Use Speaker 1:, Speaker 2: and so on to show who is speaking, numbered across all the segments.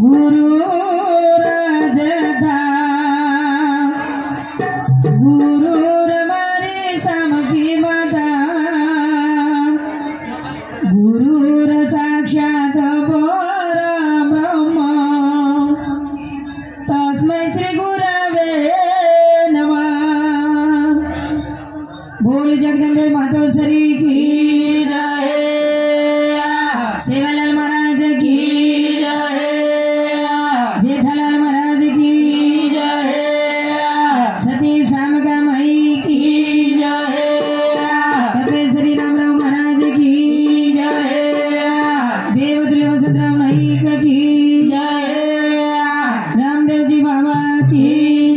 Speaker 1: गुरु राजदा गुरु मारी सामकी माता गुरु साक्षात परब्रह्म तस्मै श्री गुरवे नमः। बोल जगदम्बे मातोश्री की जय, सेवालाल महाराज की जय, जेठालाल महाराज की जय, सती सामगा माई की जय, तपे श्री रामराव महाराज की जय, देवदुल्य वसंतराव नाईक की जय, रामदेव जी बाबा की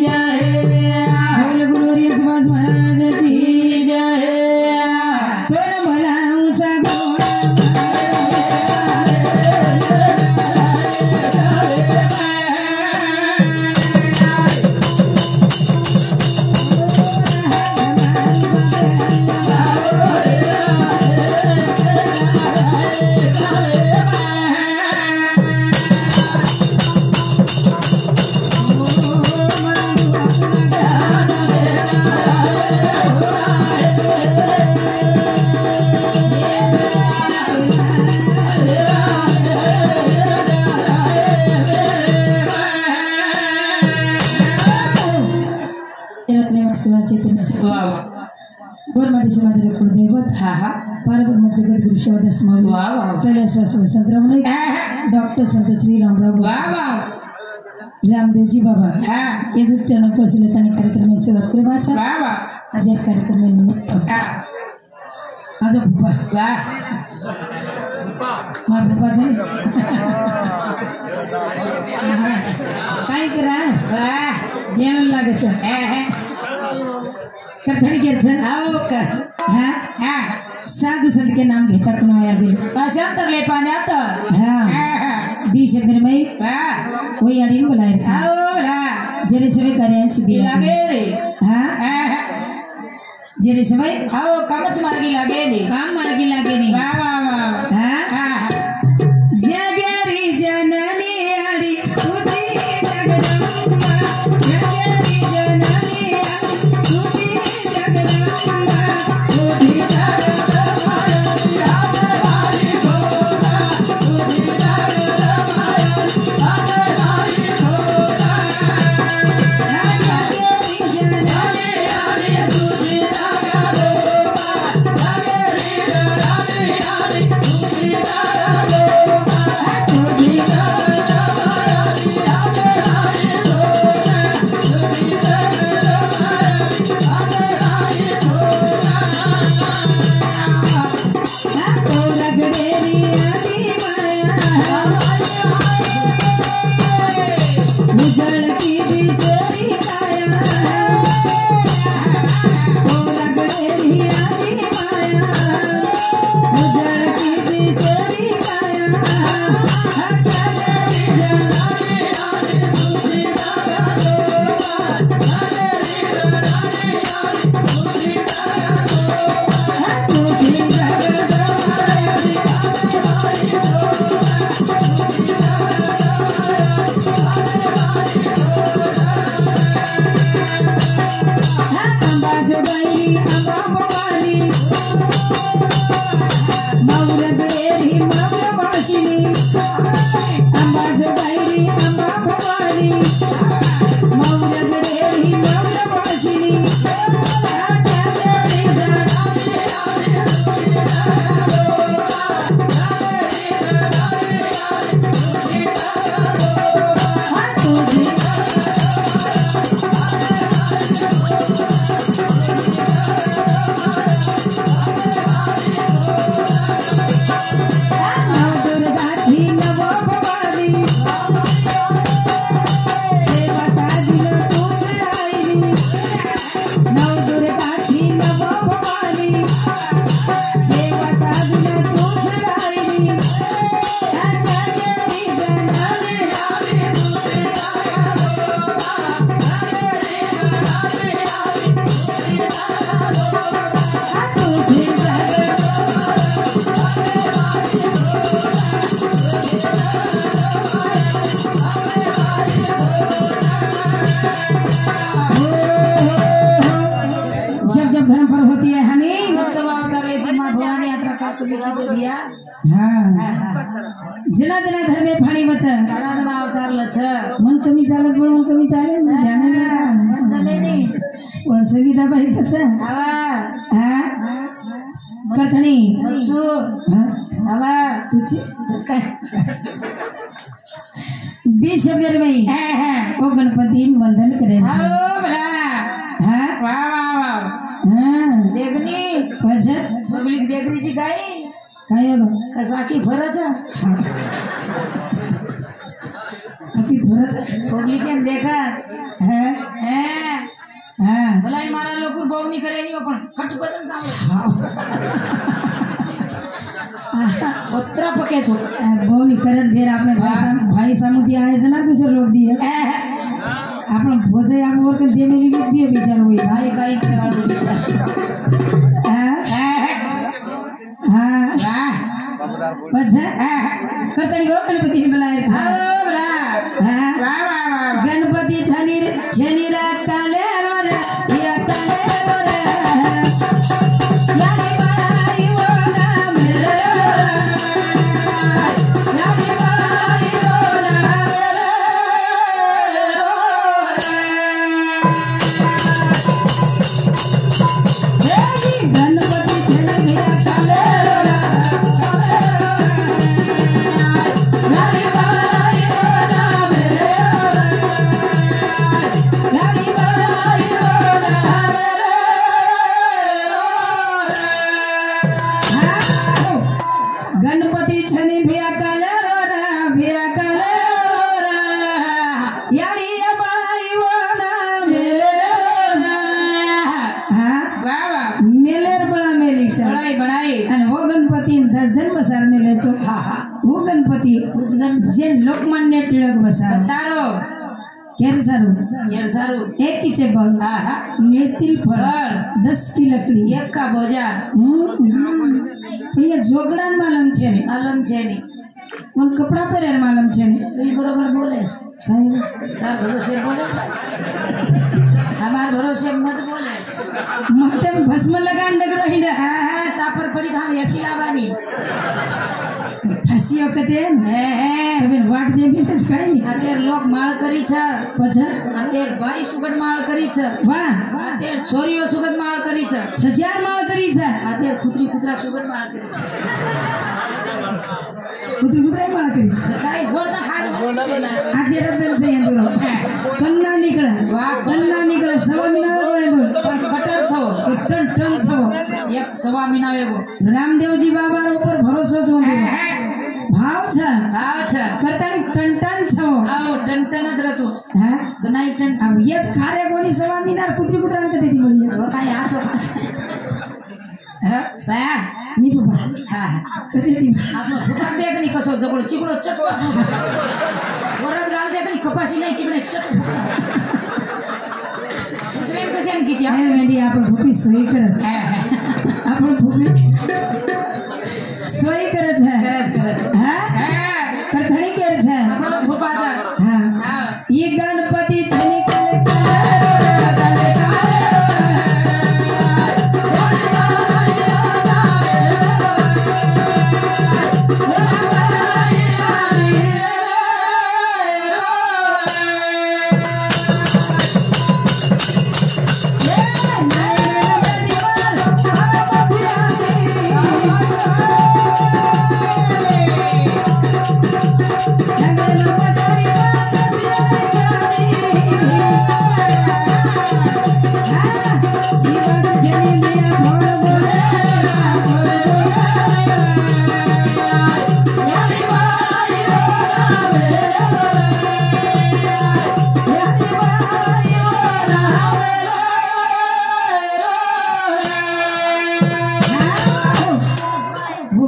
Speaker 1: जय, बोल गुरु हरि सुभाष महाराज की जय। बोल भला उषा घोड़ा गोरमाटी समाज कुलदेवत पारब्रह्म जगत गुरु शिवदास स्वामी कैलासवास वसंतराव नाईक डॉक्टर संत श्री रामराव रामदेव जी बाबा ये चरण प्रसन्नताने कार्यक्रम में सुरुवात करे वाचा आज या कार्यक्रम में निमित्त आज भूपा मार भूपा झाले काय करा येणं लागायचं करताना घ्यायचं साधू संत के नाम घेता कुणा याद शांतरले पाण्यात दी शब्द में वही अड़ीन बोलायचं जरे सवय कार्य सिद्धी लागे रे जरे सवय कामच मार्गी लागे रे काम मार्गी लागे रे जगरी जननी आडी तुझी जगदंबा जगरी जननी तुझी जगदंबा तुझी जगदंबा आदराई खोता तुझी जगदंबा आदराई खोता जगरी जननी आडी तुझी जगदंबा जगरी जननी आडी तुझी जना जना धर्मे फाणी वच
Speaker 2: जना जना अवतारलं छ
Speaker 1: मन कमी चालत पण मन कमी चालेल ना ध्यान
Speaker 2: जमेनी
Speaker 1: वन संगीताबाई कच
Speaker 2: हवा
Speaker 1: हा कथनी
Speaker 2: बच्चू हवा
Speaker 1: तुझी
Speaker 2: काय
Speaker 1: दी शब्द में ओ गणपति वंदन करे
Speaker 2: हो भला
Speaker 1: हाँ
Speaker 2: वाह वाह वाह
Speaker 1: हाँ
Speaker 2: देखनी
Speaker 1: अच्छा
Speaker 2: पब्लिक देखनीची काय
Speaker 1: काय गो
Speaker 2: कसा की फरच
Speaker 1: अति फरच
Speaker 2: पब्लिक ने देखा
Speaker 1: हाँ
Speaker 2: हैं
Speaker 1: हाँ
Speaker 2: भला ही मारा लोग बोवनी करे नहीं पण खट बदन सांभळे पत्रा पके छो
Speaker 1: बोवनी करत घेर आपने भाई सामुदी आए थे ना दूसरे लोग दिए आपण भोजे आप और के दे मिली भी दिए बेचारा वही
Speaker 2: भाई काई के वाले बेचारा
Speaker 1: हाँ हाँ अच्छा कतरी वो गणपति ने बुलाए था हाँ
Speaker 2: वाह वाह वाह
Speaker 1: गणपति छनीरा काले रोरे या काले रोरे यानी बाई वो ना मिले यानी बाई वो ना मिले गणपति छनीरा काले रोरे यानी बाई वो ना मिले यानी बाई वो ना गणपति छनी भिया काले रोरा यानी बाई वो ना मिले हाँ
Speaker 2: वाह वाह
Speaker 1: मेलेर बड़ा मेली सर
Speaker 2: बड़ाई बड़ाई
Speaker 1: आणि वो गणपती 10 जण बसार मेले छो वो गणपती जे लोकमान्य टिळक बसार
Speaker 2: सारो
Speaker 1: केर सारू
Speaker 2: ये सारू
Speaker 1: एक की चेबल
Speaker 2: हाँ हाँ
Speaker 1: मिळतील फळ 10 की लकड़ी
Speaker 2: एक का बोजा
Speaker 1: पण ये जोगडान मालम छे ने
Speaker 2: आलम छे नहीं
Speaker 1: पण कपड़ा पहरेर मालम छे ने
Speaker 2: तू बरोबर बोलेस
Speaker 1: काय
Speaker 2: तार भरोसे बोले हमार भरोसे मत बोले
Speaker 1: माथे में भस्म लगान डगरो हिंडा
Speaker 2: हाँ हाँ तापर पड़ी था हम यकीला बानी
Speaker 1: फासी वखते હવે વાટ દે બી જ કાઈ
Speaker 2: અત્યારે લોક માળ કરી છે
Speaker 1: પછી
Speaker 2: અત્યારે ભાઈ સુગટ માળ કરી છે
Speaker 1: વાહ
Speaker 2: અત્યારે છોરીઓ સુગટ માળ કરી છે
Speaker 1: 6000 માળ કરી છે
Speaker 2: અત્યારે કૂતરી કૂતરા સુગટ માળ કરી છે
Speaker 1: કુતરી કુતરાય માળ કરી છે
Speaker 2: કાઈ બોલ ના ખાય
Speaker 1: આજે રબન છે એંદુરો કન્ના નીકળે
Speaker 2: વાહ
Speaker 1: કન્ના નીકળે સવા મહિના ગયો એંદુર
Speaker 2: કટર છો
Speaker 1: ટન ટન છો
Speaker 2: એક સવા મહિના વેગો
Speaker 1: રામદેવજી બાબા ઉપર ભરોસો છો ભાવ છે
Speaker 2: આવ છે
Speaker 1: કરતાની ટન ટન છો
Speaker 2: આવ ટન ટન જ રચો
Speaker 1: હા
Speaker 2: બનાઈ ટન
Speaker 1: આ યજ ખારે કોની સવા મહિના કુતરી કુતરા અંત દેતી મળી
Speaker 2: હવે કાઈ આતો
Speaker 1: હા
Speaker 2: વાહ
Speaker 1: ની બાબા
Speaker 2: હા હા
Speaker 1: કદી
Speaker 2: આપણો ભૂકા દેખ ની કસો જગડો ચીકડો ચટકો વરદ ગાલ દેખ ની કપાસી નહીં ચીકડે ચટકો दूसरे में कैसे कीजिए
Speaker 1: એ વેડી આપણ ભૂપી સોઈ કરે છે આપણ ભૂપી સોઈ કરે છે
Speaker 2: करत करत
Speaker 1: હા કરથણી કરે છે
Speaker 2: આપણો ફૂપા છે
Speaker 1: હા
Speaker 2: હા
Speaker 1: ઈ ગણપતિ છની કાલે કાલે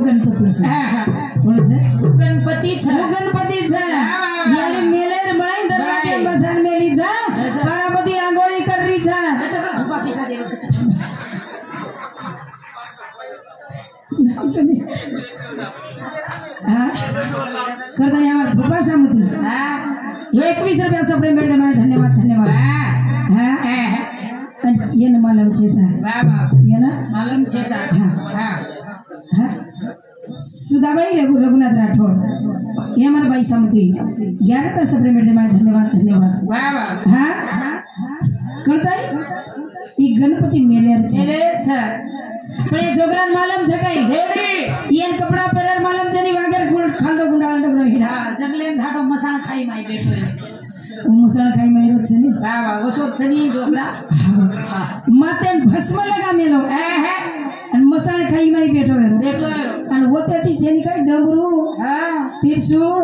Speaker 1: गणपति છે કોણ છે
Speaker 2: गणपति છે
Speaker 1: ગણપતિ છે યાની મેલેર બનાઈ દરવાજે બસાન મેલી છે પારાપતિ આંગોળી કરી છે
Speaker 2: એટલે ફૂપા પૈસા દેવો
Speaker 1: હા કરતા हमार फुफा सामुती
Speaker 2: હા
Speaker 1: 21 रुपया सपडे मेळ दे धन्यवाद धन्यवाद
Speaker 2: હા
Speaker 1: હા અને येन मालम છે સા
Speaker 2: વાહ વાહ
Speaker 1: येन
Speaker 2: मालूम છે चा
Speaker 1: હા
Speaker 2: હા
Speaker 1: હા सुधाबाई रघुनाथ राठौड़, ये हमारे भाई समती 11 पैसा पेमेंट दे मारे, धन्यवाद धन्यवाद। हाँ कळताय ई गणपती मेलेर छे पण ये जोगरान मालम छकाई येन कपड़ा पेरर मालम छनी वागर खांडो गुंडाळ डगरो हिडा
Speaker 2: जंगलेन धाडो मसाण खाई माई बेटो
Speaker 1: मसाळ खाई माई रोज छनी
Speaker 2: वसो छनी जोगरा
Speaker 1: माते भस्म लगा मेलो आणि मसाळ खाई माई बेटो आणि होते ती छनी काय डमरू त्रिशूळ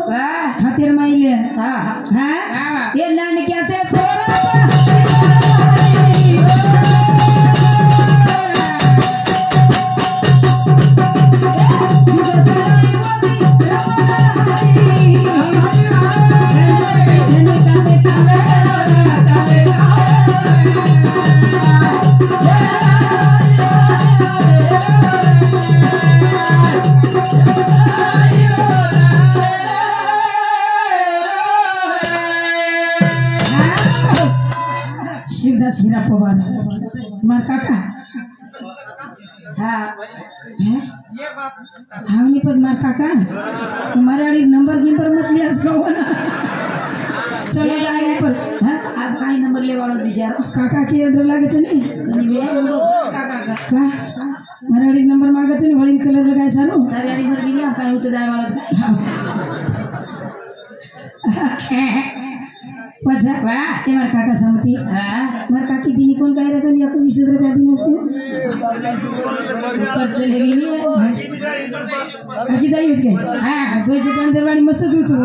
Speaker 1: खातिर माईले ये लान कैसे थोड़ा शिवदास हीरा पवार तुम्हार काका हाँ नहीं पर मार काका तुम्हारे आड़ी नंबर मत लिया इसको ना चलो लाइन पर
Speaker 2: आप काई नंबर ले वालो बिचारो
Speaker 1: काका के डर लागे तो नहीं
Speaker 2: काका
Speaker 1: का मारे आड़ी नंबर मागे तो नहीं वळीन कलर लगाय सारो
Speaker 2: तारी आड़ी मर गेली आप ऊंच जाय वालो
Speaker 1: पजा ये मार काका समती मार काकी दिनी कोण काय रहता या को 20 रुपया दी मस्त
Speaker 2: ऊपर चलेगी नहीं
Speaker 1: काकी जाई होत काय दो जटण दरवाणी मस्त जुचो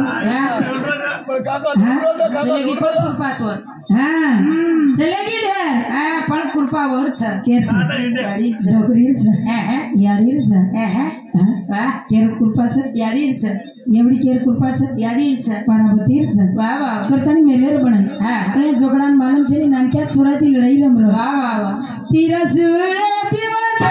Speaker 2: चलेगी पण कृपाचवर
Speaker 1: चलेगी ढेर
Speaker 2: पण कृपावर छ
Speaker 1: केची
Speaker 2: गाडी
Speaker 1: नोकरीर छ याडीर छ केर कृपा छ
Speaker 2: याडीर छ
Speaker 1: एवढी केर कृपा छ
Speaker 2: याडीर छ
Speaker 1: पारावतीर छ
Speaker 2: वाह वाह
Speaker 1: करतानी मेलेर बनाई आणि जोगडान मालम छे नानक्या सुराती लढाई रमरो
Speaker 2: वाह वाह वाह
Speaker 1: तीरा सुळे दिवाना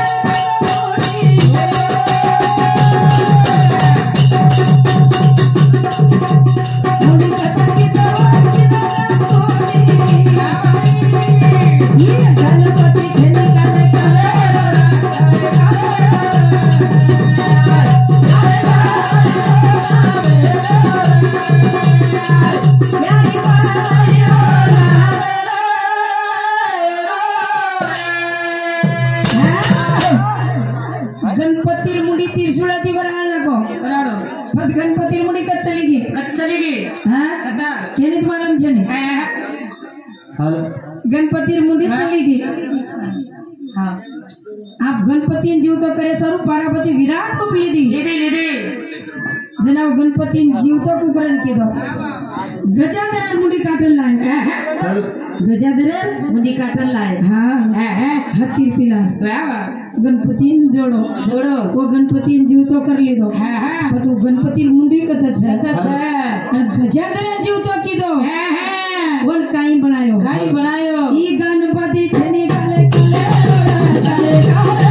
Speaker 1: गणपति मुंडी त्रिशूल दिवर आना बस गणपति मुंडी कच चलेगी कदा केने मालूम छनी गणपति मुंडी चलेगी आप गणपति जीव तो करे स्वरूप पार्वती विराट रूप लीधी जनाब गणपति जीव तो कुकरण के दो गजाधर मुंडी काटल लाए गजाधर
Speaker 2: मुंडी काटल लाए
Speaker 1: हाथी पिला गणपति जोड़ो वो गणपति जीव तो कर ली दो तो गणपति मुंडी कत गजाधर जीव तो की दो वन काई बनायो ई गणपति छनी काले काले काले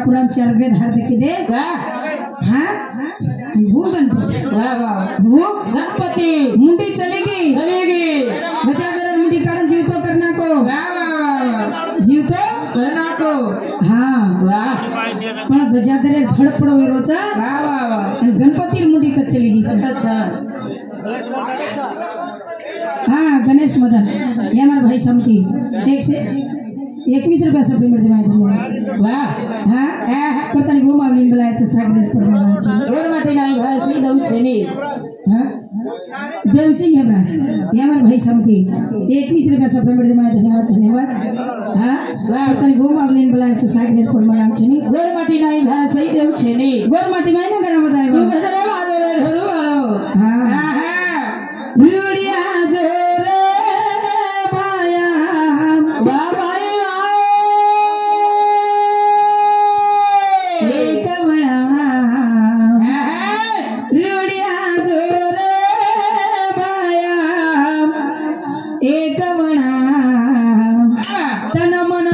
Speaker 1: पुराण चार वेद हार देखी दे वो गणपति मुंडी चलेगी गजाधर मुंडी कारण जीव तो करना को जीव तो करना को पण गजाधर धडपडो वेरोचा गणपति मुंडी कच चलेगी गणेश मदन ये हमारे भाई समती 21 रुपया सब पेमेंट दिवाय धन्यवाद करता नहीं घुमावलीन बोलायचं सागर पर
Speaker 2: रोड माटे नाही भाई सही दऊ छेनी
Speaker 1: देवसिंह हेमराज हे हमारे भाई समती 21 रुपया सप्रेमेट दे माय धन्यवाद धन्यवाद हां तनी घूम आवलेन बोला साइड पर मलाम छनी
Speaker 2: गोर माटी नाही भा सही देव छेनी
Speaker 1: गोर माटी माय ना करा बताय
Speaker 2: तू बदरे वादरे धरू वालो
Speaker 1: हां रुड़िया जोरे भाया
Speaker 2: बाबाई
Speaker 1: एक बड़ा रुड़िया जोरे भाया एक बड़ा तन मन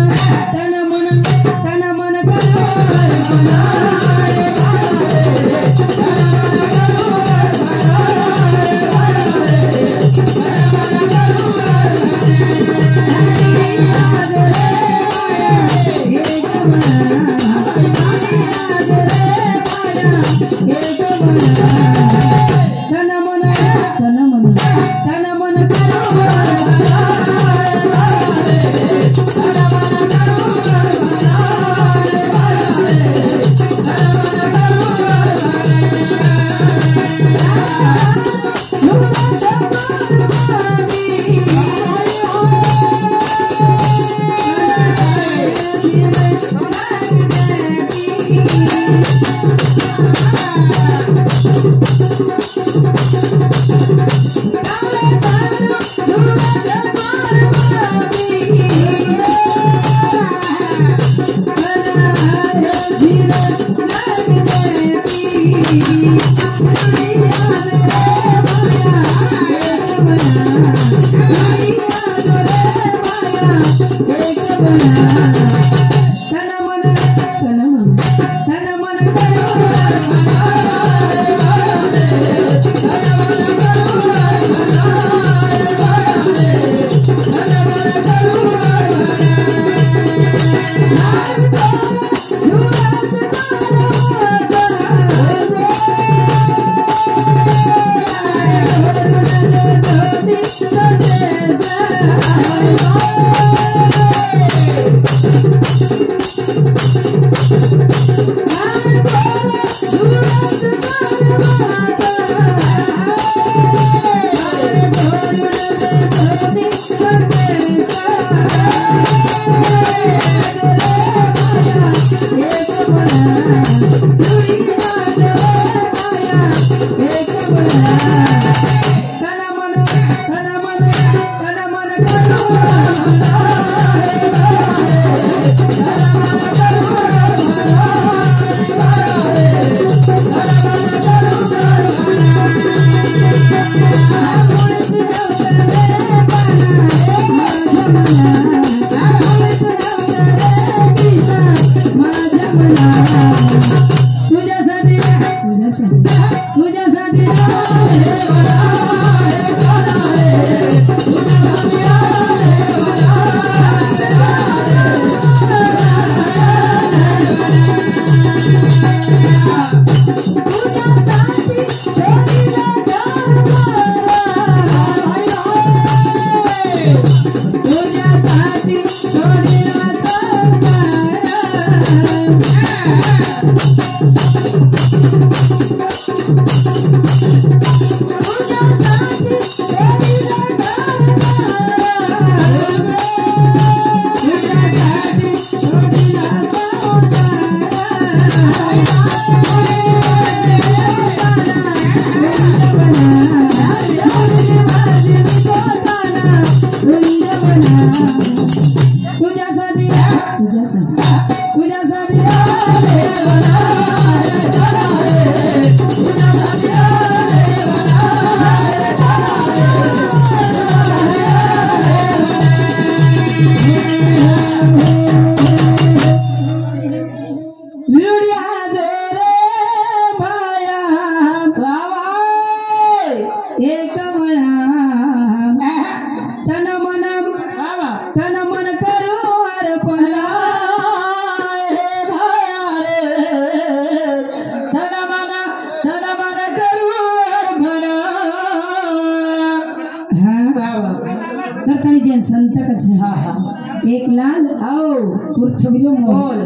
Speaker 1: एक लाल आओ पुरथविलो मोल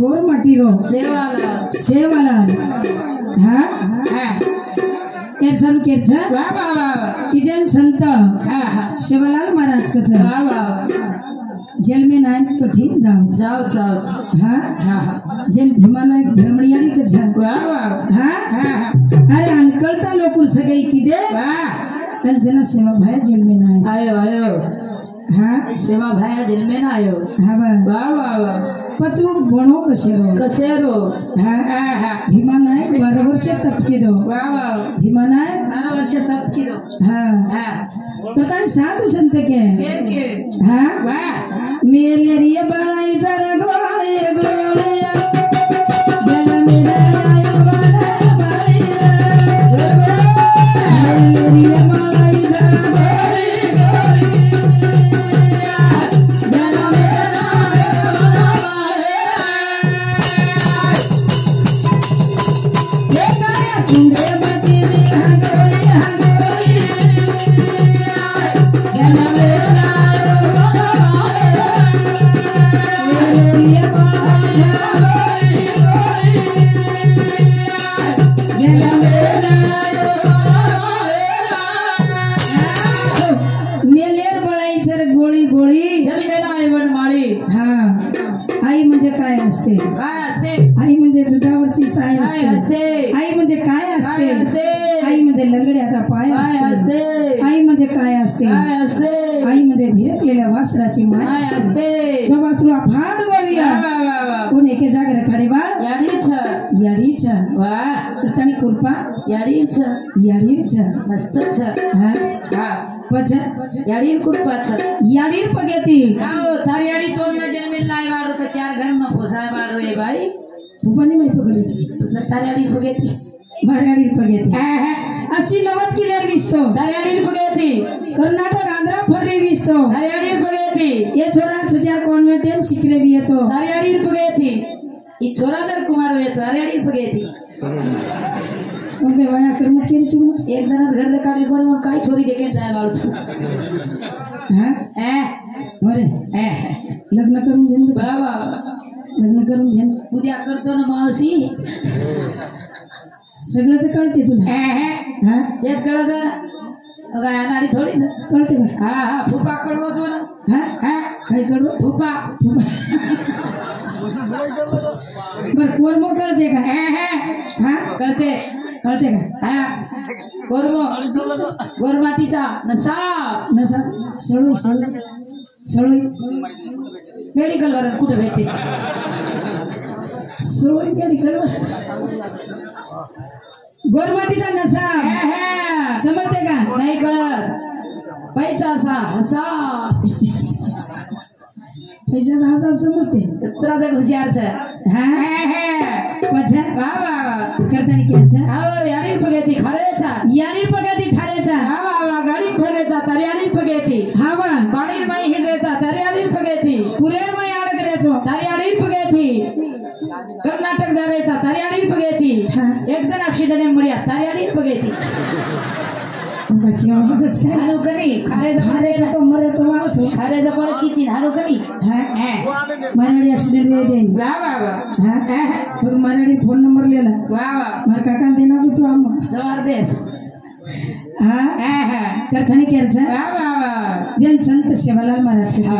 Speaker 1: गोर माटी रो सेवाला हां हां चालू केच
Speaker 2: वा वा वा
Speaker 1: तिजन संत
Speaker 2: हा हा
Speaker 1: शिवलाल महाराज कच
Speaker 2: वा वा
Speaker 1: जेल में नायक कठिन जाओ
Speaker 2: जाओ जाओ
Speaker 1: हाँ
Speaker 2: हा हा
Speaker 1: जेल भीमा नायक धर्मणियाड़ी कच
Speaker 2: वा वा
Speaker 1: हाँ
Speaker 2: हा हा
Speaker 1: अरे अनकलता लोकुल सगई की दे
Speaker 2: वा
Speaker 1: जना सेवा भाई जेल में नायक
Speaker 2: आयो आयो
Speaker 1: हाँ
Speaker 2: सेवा भाया जेल में ना आयो
Speaker 1: हाँ बा
Speaker 2: वा वा वा
Speaker 1: पचू बनो कशेरो
Speaker 2: कसेरो
Speaker 1: हाँ
Speaker 2: हा हा
Speaker 1: भीमा नायक 12 वर्ष तप की दो
Speaker 2: वा वा
Speaker 1: भीमा नायक
Speaker 2: 12 वर्ष तप की दो
Speaker 1: हाँ
Speaker 2: हा
Speaker 1: प्रकार साधु संत के हाँ
Speaker 2: वा
Speaker 1: मेलेरिया बड़ाई जरा गोले गोले जल मेरा आयो बड़ा बड़िया मेलेरिया बड़ाई जरा गोले गोले जल मेरा आयो बड़ा बड़िया ये गाया कुंडे मती हाँ गोली जल मेरा आयो मेलेर बळाई सर गोळी गोळी
Speaker 2: जल में ना आयो बन मारी
Speaker 1: हा आई म्हणजे काय असते
Speaker 2: काय असते
Speaker 1: आई म्हणजे दुधावरची साय
Speaker 2: काय
Speaker 1: असते
Speaker 2: असते
Speaker 1: आई म्हणजे काय असते
Speaker 2: काय असते
Speaker 1: आई म्हणजे लंगड्याचा पाय
Speaker 2: काय
Speaker 1: असते
Speaker 2: असते
Speaker 1: आई म्हणजे काय असते
Speaker 2: काय असते
Speaker 1: आई म्हणजे भिरकलेल्या वासराची माय
Speaker 2: काय असते
Speaker 1: जो वासरू फाड गोविया
Speaker 2: वा वा वा
Speaker 1: कोण एके जागेला खडे बाळ
Speaker 2: याडीच
Speaker 1: याडीच
Speaker 2: वा
Speaker 1: कृतानी कृपा
Speaker 2: याडीच
Speaker 1: याडीच
Speaker 2: मस्तच
Speaker 1: हा
Speaker 2: हा
Speaker 1: पछ
Speaker 2: याडी कुटपाच
Speaker 1: याडीर पगेती
Speaker 2: आओ तारी याडी तो न जेल में लाय बाड़ो तो 4 घर न पोसाय बाड़ो रे भाई
Speaker 1: भूपानी में पगडीची
Speaker 2: तारी याडी फुगेती
Speaker 1: भाराडीर पगेती 80-90 किलो विसतो
Speaker 2: तारी याडी फुगेती
Speaker 1: कर्नाटक आंध्र फर्री विसतो
Speaker 2: तारी याडी फुगेती
Speaker 1: ये छोरा छचार कॉन्वेंट एम सिकरे भी येतो
Speaker 2: तारी याडी फुगेती ई छोरा तर कुमार येतो तारी याडी फुगेती
Speaker 1: उनके वया कर्म केरी चुम
Speaker 2: एक दिन घर दे काढली कोणी मग काय छोरी देखे जाय बाळू
Speaker 1: हां अरे लग्न करून घेन बेटा
Speaker 2: बाबा
Speaker 1: लग्न करून घेन
Speaker 2: उद्या करतो ना मावशी
Speaker 1: सगळंच कळते तुला हां
Speaker 2: शेष कळायचं काय अनाडी थोडी ना
Speaker 1: कळते का
Speaker 2: हा हा फुपा कडवच म्हणा
Speaker 1: हां काय करू
Speaker 2: फुपा
Speaker 1: बर कोरमो कळते का हां
Speaker 2: कळते
Speaker 1: कळते का
Speaker 2: हा गोरमो गोरमाटीचा नसा
Speaker 1: नसा सळोई सळोई सळोई
Speaker 2: मेडिकल वर कुठे भेटते
Speaker 1: सळोई मेडिकल गोरमाटीचा नसा समजते का
Speaker 2: नाही कळत पैसा असा हसा
Speaker 1: पैशाचा हिसाब समजते
Speaker 2: तुला तर हुशारच
Speaker 1: पछा
Speaker 2: वा वा वा
Speaker 1: करताना घ्यायचा
Speaker 2: हो यारी पगेती खरेचा
Speaker 1: यारी पगाती खायचा
Speaker 2: हा वा वा गाडी फरेचा तर यारी पगेती
Speaker 1: हा वा
Speaker 2: पाणी माई हिंडरेचा तर यारी पगेती
Speaker 1: पुरेर मै आड करायचो
Speaker 2: तर यारी पगेती कर्नाटक जायचा तर यारी पगेती एक जण ऍक्सिडेंट मर्या तर यारी पगेती
Speaker 1: बाकी आवाज काय
Speaker 2: हानो कनी खारे
Speaker 1: हारे का तो मरे तो वाळत हो
Speaker 2: खारे जपड किचिन हानो कनी
Speaker 1: मराठी ऍक्सिडेंट वे दे
Speaker 2: वा वा वा
Speaker 1: फिर मराठी फोन नंबर लेला
Speaker 2: वा वा
Speaker 1: मार काका देना कुछ हम
Speaker 2: जबरदस्त
Speaker 1: करताना घ्यायचा
Speaker 2: वा वा वा
Speaker 1: जन संत शिवलाल महाराज
Speaker 2: हा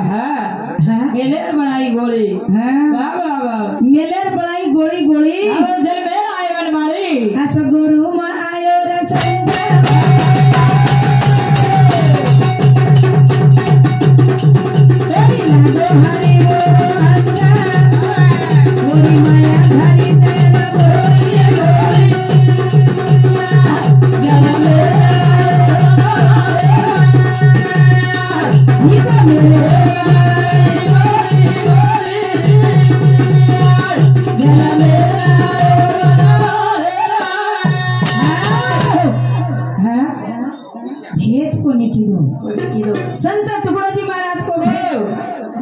Speaker 2: हा मेलेर बनाई गोली वा वा वा
Speaker 1: मेलेर बळाई गोळी गोळी
Speaker 2: जल मेर आयो मारी
Speaker 1: असं गुरु म आयो रे संत हरी बोलो अंता गोरी माया हरी तेरा बोली बोली जल मेरा इधर मेरा जल मेरा भेद को निकिदो संत तुकडोजी महाराज को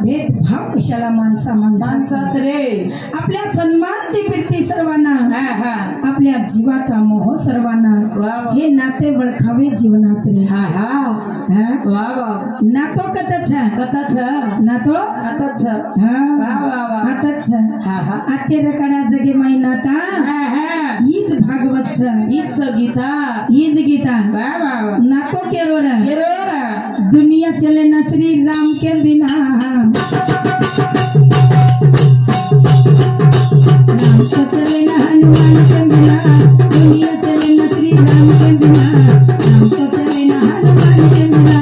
Speaker 1: भेद भाव कशाला माणसा
Speaker 2: माणसात रे
Speaker 1: आपल्या सन्मान ती वृत्ती सर्वांना
Speaker 2: हा
Speaker 1: आपल्या जीवाचा मोह सर्वांना हे नाते वळखावे जीवनात रे
Speaker 2: हा हा वा वा
Speaker 1: नातो कतच
Speaker 2: कथाच
Speaker 1: नातो
Speaker 2: कथाच
Speaker 1: हा
Speaker 2: वा वा वा
Speaker 1: आताच
Speaker 2: हा हा
Speaker 1: आश्चर्य काढा जगे माई नाता हीच भागवत अच्छा
Speaker 2: हीच गीता
Speaker 1: हीच गीता
Speaker 2: वा वा वा
Speaker 1: नातो केरोरा
Speaker 2: केरोरा
Speaker 1: दुनिया चले न श्री राम के बिना राम तो चले न हनुमान के बिना दुनिया चले न श्री राम के बिना राम तो चले न हनुमान के बिना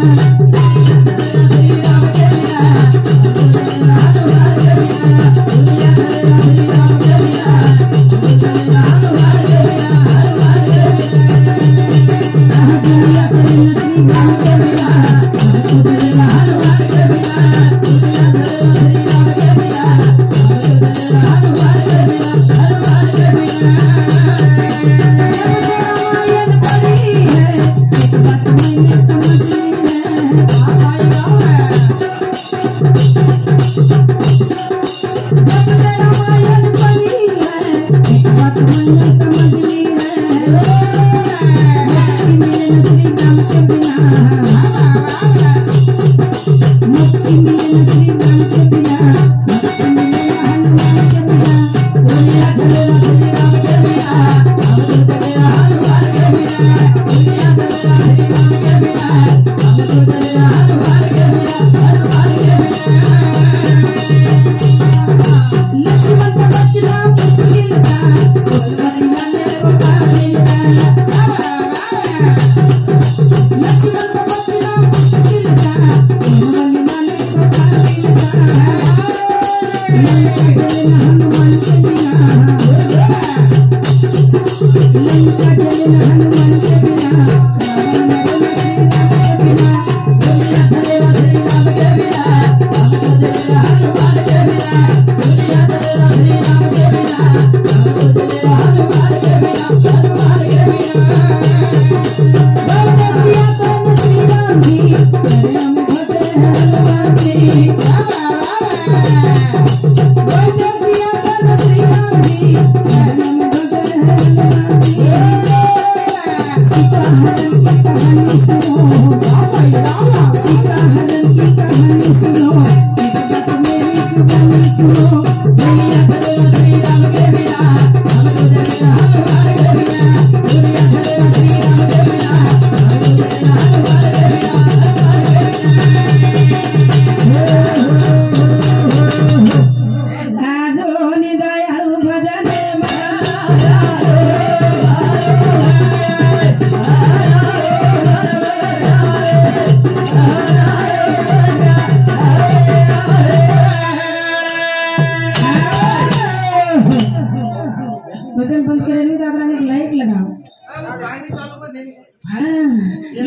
Speaker 1: भजन बंद करेल दादा एक लाइट लगाओ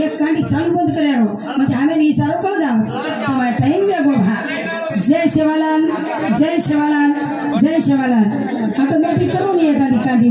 Speaker 1: एक कांडी चालू बंद करे म्हणजे आम्ही इशारो कळू द्यावं तुम्हाला टाइम वेगो भा जय शिवालाल जय शिवालाल जय शिवालाल ऑटोमॅटिक करून एखादी कांडी